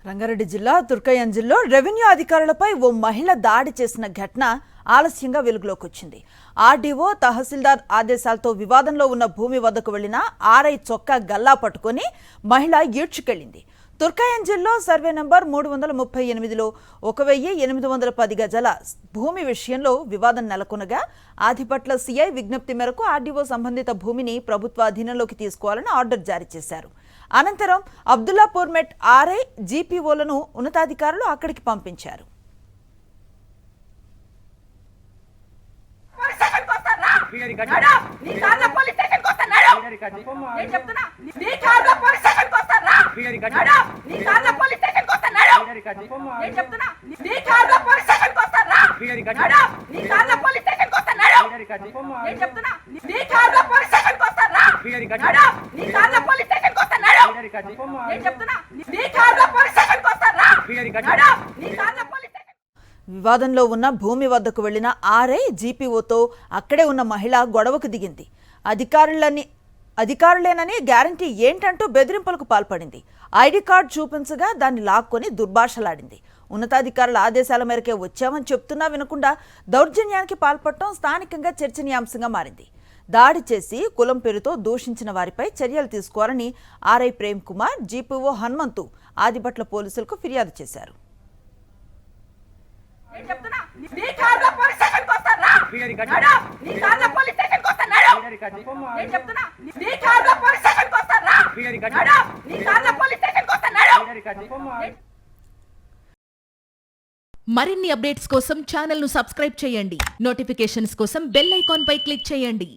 రంగారెడ్డి జిల్లా తుర్కయంజిల్లో రెవెన్యూ అధికారులపై ఓ మహిళ దాడి చేసిన ఘటన ఆలస్యంగా వెలుగులోకి వచ్చింది. ఆర్డీఓ తహసీల్దార్ ఆదేశాలతో వివాదంలో ఉన్న భూమి వద్దకు వెళ్లిన ఆర్ఐ చొక్కా గల్లా పట్టుకుని మహిళ ఈడ్చుకెళ్లింది. తుర్కయంజిల్లో సర్వే నంబర్ 338లో 1810 గజాల భూమి విషయంలో వివాదం నెలకొనగా ఆదిపట్ల సిఐ విజ్ఞప్తి మేరకు ఆర్డీఓ సంబంధిత భూమిని ప్రభుత్వ అధీనంలోకి తీసుకోవాలని ఆర్డర్ జారీ చేశారు. అనంతరం అబ్దుల్లాపూర్ మెట్ ఆర్ఐ జీపీఓలను ఉన్నతాధికారులు అక్కడికి పంపించారు. వివాదంలో ఉన్న భూమి వద్దకు వెళ్లిన ఆర్ఐ జీపీఓతో అక్కడే ఉన్న మహిళ గొడవకు దిగింది. అధికారులేనని గ్యారంటీ ఏంటంటూ బెదిరింపులకు పాల్పడింది. ఐడి కార్డు చూపించగా దాన్ని లాక్కొని దుర్భాషలాడింది. ఉన్నతాధికారుల ఆదేశాల మేరకే వచ్చామని చెప్తున్నా వినకుండా దౌర్జన్యానికి పాల్పడటం స్థానికంగా చర్చనీయాంశంగా మారింది. దాడి చేసి కులం పేరుతో దూషించిన వారిపై చర్యలు తీసుకోవాలని ఆర్ఐ ప్రేమ్ కుమార్, జీపీఓ హనుమంతు ఆదిపట్ల పోలీసులకు ఫిర్యాదు చేశారు. మరిన్ని అప్డేట్స్ కోసం ఛానల్ ను సబ్స్క్రైబ్ చేయండి. నోటిఫికేషన్స్ కోసం బెల్ ఐకాన్ పై క్లిక్ చేయండి.